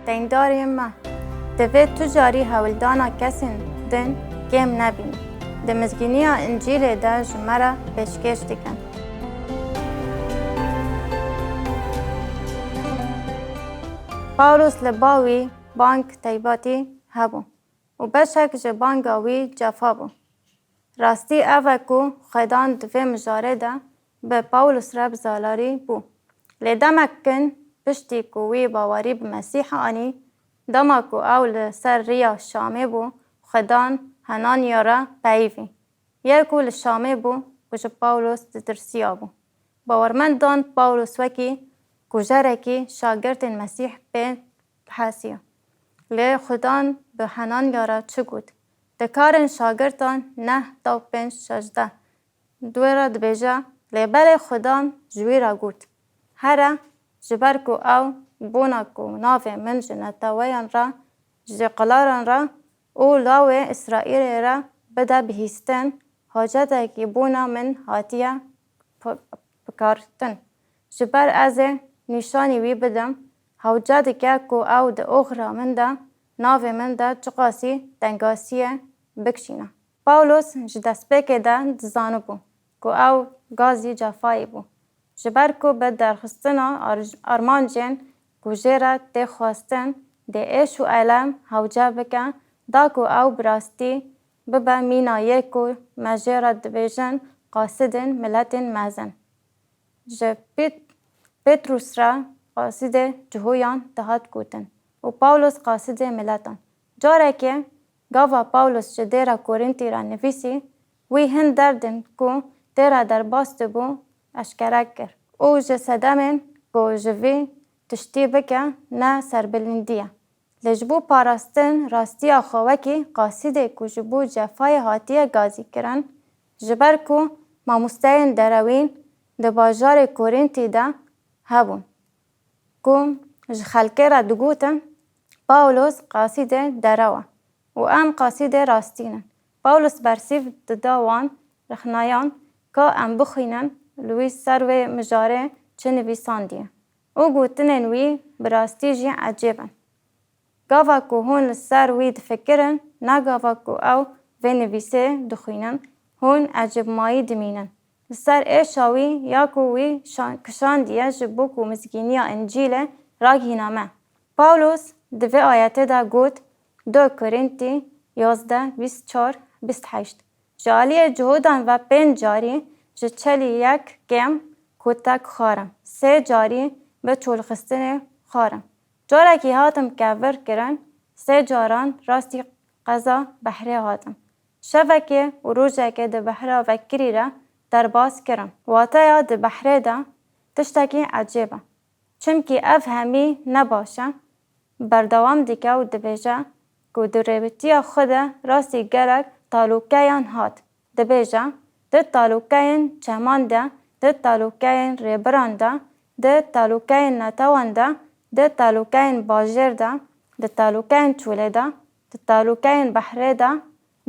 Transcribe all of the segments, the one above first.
دینداری ما دوید تجاری هولدانا کسین دن گم نبین دمزگینی انجیل دا جمرا پیشکش دکن. پاولوس لباوی بانک تایباتی هبو و بشک جه بانگاوی جفا بو. راستی اوه کو خدان دوی مجاره ده به پاولوس رب زالاری بو. لدمکن پشتی کوی باوری به مسیح آنی دما کو اول سر ریا شامه بو خدان هنان یارا پیوی. یکو لشامه بو کج پاولوس درسیا بو. باورمندان پاولوس وکی کجرکی شاگرد مسیح به حسیا. لی خدان به هنان یارا چه گود؟ دکارن شاگردان 9 تا 5 16 دویرا دبیجا لی بله خدان جویرا گود. هره جبر کو او بونا کو ناوه من جنتاویان را جقلاران را او لاوه اسرائیل را بده بهیستن حاجته کی بونا من هاتیه بکارتن. جبر از نشانی وی بدم حاجته که کو او ده اخرى من ده ناوه من ده چقاسی دنگاسیه بکشینه. پاولوس جدسپک ده دزانو بو کو او گازی جفایی بو. جبر کو به درخستنا آرمان جن گوژره ده خواستن ده ایش و علم حوجه بکن دا کو او براستی ببه مینایه کو مجره دبیجن قاصدن ملتن مزن. جه پتروس را قاصد جهویان دهات کوتن و پاولوس قاصد ملتان. جاره که گاوا پاولوس جه دیره کورنتی را نویسی وی هن دردن کو دیره در باست بو اشکرک کر. او جه صدمن کو جوی تشتی بکه نه سربلندیه. لجبو پاراستن راستی آخوکی قاصده کو جبو جفای هاتیه گازی کرن جبر کو ماموستین دروین ده باجار کورنتی ده هبون. کو خلکه را دگوتن پاولوس قاصده دروه و ام قاصده راستینن. پاولوس برسیف دداوان رخنایان که ام بخینن لوی سروی مجاره چه نویساندیه. او گوتنن وی براستی جی عجیبن. گاوا که هون لسر وی دفکرن نه گاوا که او وی نویسه دخینن هون عجیب مایی دمینن. لسر ایشاوی یا که وی کشاندیه جبو که مزگینی انجیل راگی نامه. پاولوس دوی آیته دا گوت 2 کرنتی 11:24-28 جالی جهودان و 5 جاری جه چلی یک گم کتک خارم 3 جاری به چولخستن خارم. جاره که هاتم کور کرن 3 جاران راستی قضا بحره هاتم. شوه که و روژه که ده بحره وکری را در باز کرم. واتا ده بحره دا تشتکی عجیبه. چمکی اف همی نباشه بردوام دیگه و دبیجه که در ربطی خود راستی گرک تالوکیان هات. دبیجه ده تالوکیان چمان ده ده تالوکیان ریبران ده تالوکیان نتوان ده تالوکیان باجر ده تالوکیان چوله ده تالوکیان بحره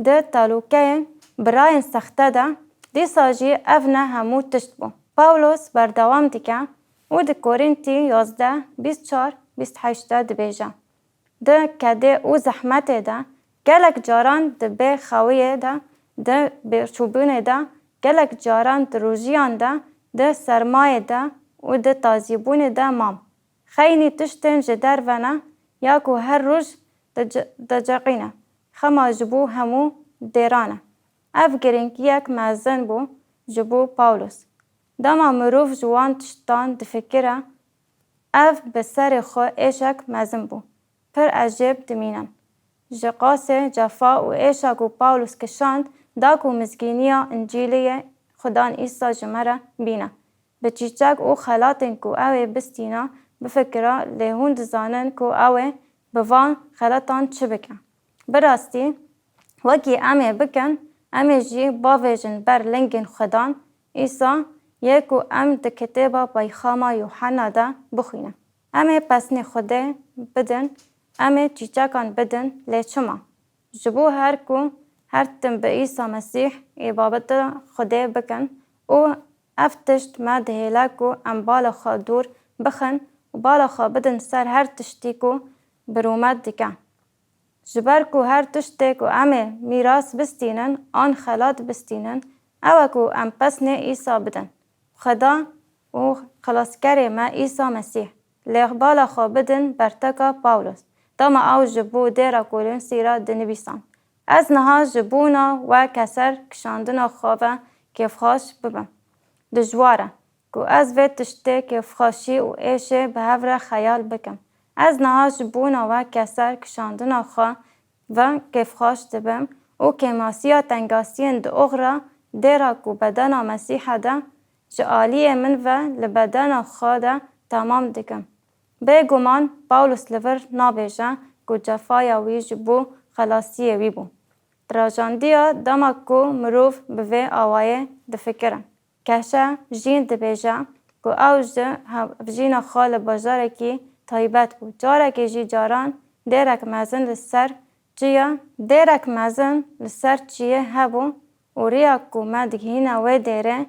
ده تالوکیان براین سخته دی ساجی افنه همو تشت بو. پاولوس بردوام دیگه او ده کورنتی 11:24-28 دبیجه ده کده او زحمت ده گلک جاران ده به خویه ده به چوبونه ده گلک جاران ده روژیان ده سرمایه ده او ده تازیبونه ده مام. خیلی تشتن جدر ونه یا که هر روز ده جقینه خما جبو همو دیرانه. اف گرینگ یک مزن بو جبو پاولوس. دما مروف جوان تشتان دفکره اف بسر خو ایشک مزن بو. پر عجیب دمینن. جقاس جفا و ایشک و پاولوس کشاند دا کو مزگینی انجیلی خدان ایسا جمره بینه. بچیچک او خلاتن کو اوه بستینا بفکره لیهون دزانن کو اوه بوان خلاتان چه بکن. براستی وکی امه بکن امه جی باویجن بر لنگن خدان ایسا یکو ام ده کتابا بایخاما یوحنا ده بخوینه. امه پسنی خوده بدن امه چیچکان بدن لیچما. جبو هر کو هر تن به ایسا مسیح ایبابت خوده بکن او افتشت ما دهیلا کو ام بالا خوا دور بخن و بالا خوا بدن سر هر تشتی کو برومت دکن. جبر کو هر تشته کو امه میراث بستینن آن خلات بستینن او کو ام پس نه عیسی بدن. خدا و خلاصگر ما عیسی مسیح لغبال خوابدن برتکا پاولوس دما او جبو دیرا کولن سیرا دنبیسان. از نها جبونا و کسر کشاندنا خوابه کیف خاش ببم. دجواره کو از وی تشته کیف خاشی و ایشه به هفره خیال بکم. از نها جبونا و کسر کشاندنا خواه و کیف خاش دبم او که ماسیا تنگاسین دو اغرا دیرا کو بدنا مسیح ده جعالی من و لبدنا خواده تمام دکم. به گمان پاولوس لور نابیجه کو جفایا وی جبو خلاصی وی بو. دراجاندیا دما کو مروف به آوائه دفکرن. کشه جین دبیجه کو اوج جین خال بازاره کی تایبت بود. جاره که جی جاران دیرک مزن لسر جیا دیرک مزن لسر چیه هبون و ریا کو مدگهین و دیره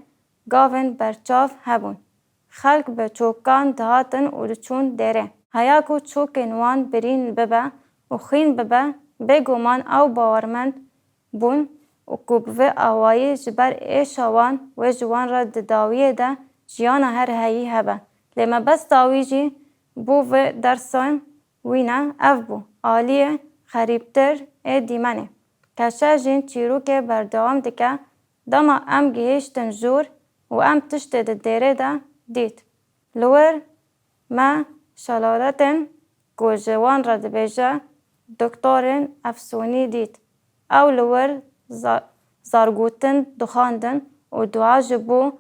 گاون برچاف هبون. خلق به چوکان دهاتن و چون دیره. هیا کو چوک نوان برین ببه و خین ببه بگومان او باورمند بون و کو به آوایی جبر ایشوان و جوان را داویه ده جیان هر هایی هبه. لما بس داویجی بو و درسان وینا اف بو. آلیه خریبتر دیمنه. کشه جین چیرو که بردوام دکه دما ام گهشتن جور و ام تشت دیره ده دید. لور ما شلالتن کو جوان را دبیجه دکتورن افسونی دید. او لور زارگوتن دخاندن و دعا جبو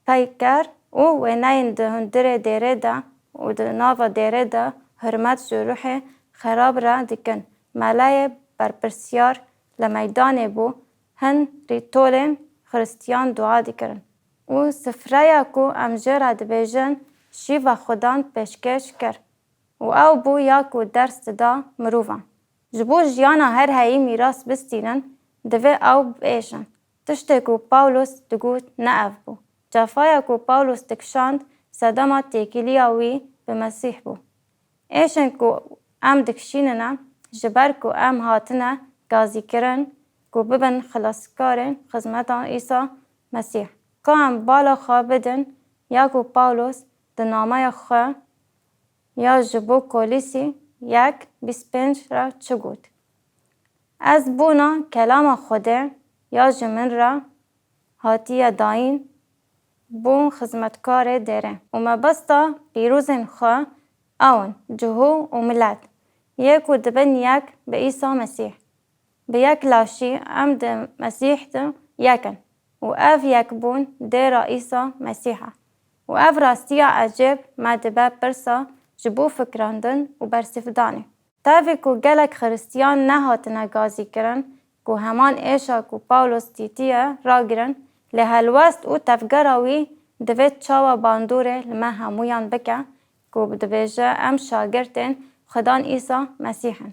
پیکر و نین دهندر دیره ده و ناو دیره ده حرمت جروح خراب را دکن. ملای برپرسیار لمیدان بو هن ریتولن خریستیان دعا دکرن. و سفره کو امجر دبیجن شیو خودان پیشکش کرد. و او بو یا کو درس دا مروفان. جبو جیانا هر هایی میراث بستینن دوه او بیشن. تشته کو پاولوس دگوت نه اف بو. جفایا کو پاولوس دکشاند صدما تیکیلیا وی به مسیح بو. ایشن کو ام دکشیننا جبر کو ام هاتنه گازی کرن کو ببن خلاصکارن خدمتان عیسی مسیح. که ام بالا خواه بدن یا کو پاولوس دنامه خواه یا جبو کولیسی 1:25 را چگود. از بونا کلام خوده یا جمن را هاتیه داین بون خدمتکار دیره. و مبستا پیروزن خواه اون جهو و ملت یکو دبن یک به عیسی مسیح. به یک لاشی ام ده مسیح ده یکن و اف یک بون دیره عیسی مسیحه. و اف راستی عجب ما دبه پرسا جبو فکراندن و برسفدانه. تاوی کو گلک خریستیان نهاتنه گازی کرن کو همان ایشا کو پاولوس تیتیه را گرن لحلوست و تفگراوی دوید چاوا باندوره لما همویان بکه کو بدویجه ام شاگرتن خدان عیسی مسیحن.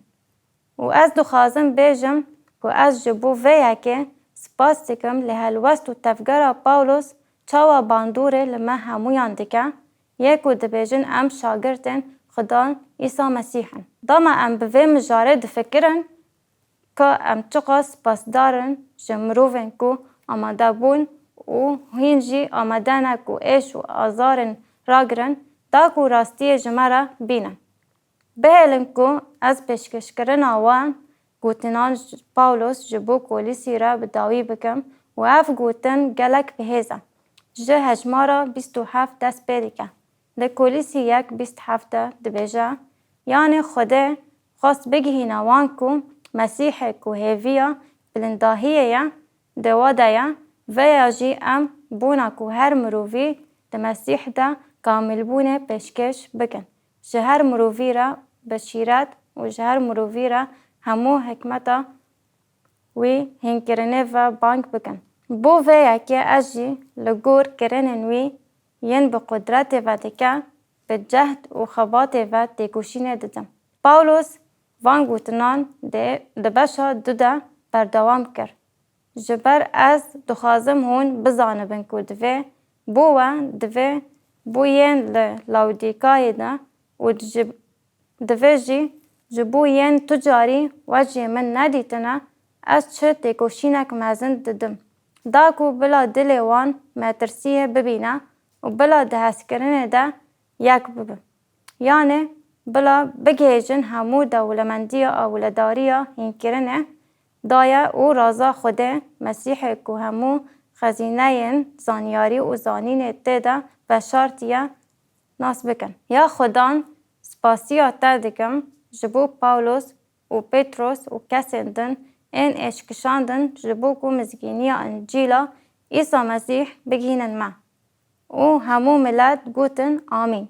و از دخوازم بیجم کو از جبو ویه که سپاس دکم لحلوست و تفگرا پاولوس چاوا باندوره لما همویان دکه یکو دبیجن ام شاگرتن خدان عیسی مسیحن. داما ام بوی مجاره دفکرن که ام چقا سپاس دارن جمروفن کو آماده بون و هینجی آماده نکو ایش و آزارن راگرن دا کو راستی جمره بینن. بهلن کو از پیشکش کرن آوان گوتنان پاولوس جبو کولیسی را بداوی بکم و اف گوتن گلک بهیزم. جه هجمارا 27 دست پیدکه. ده کولیسی 1:27 دبیجه یعنی خوده خواست بگهی نوان کو مسیح کو هیویا بلنداهیه دوادایا و یا جی ام بونا کو هر مروفی ده مسیح ده کامل بونه پیشکش بکن. جهر مروفی را بشیرت و جهر مروفی را همو حکمتا وی هنگرنه و بانک بکن. بو ویا که اجی لگور کرنن وی ین به قدرت و دکه به جهد و خبات و تکوشینه ددم. پاولوس وان گوتنان ده بشا دوده بردوام کرد. جبر از دخوازم هون بزانه بن که دوه بو ین لاودیکای ده و دوه جی جبو ین تجاری وجه من ندیتنه از چه تکوشینک مزن ددم داکو بلا دل وان مترسیه ببینه و بلا دهست کرنه ده یک ببه یعنی بلا بگیجن همو دولمندی اولداریا هین کرنه دایا او رازا خوده مسیح کو همو خزینه زانیاری و زانین تیده و شرطیه ناس بکن یا خدان سپاسیا تردکم جبو پاولوس و پتروس و کسندن این اشکشاندن جبو کو مزگینی انجیلا عیسی مسیح بگینن ما و همو ملت گوتن آمین.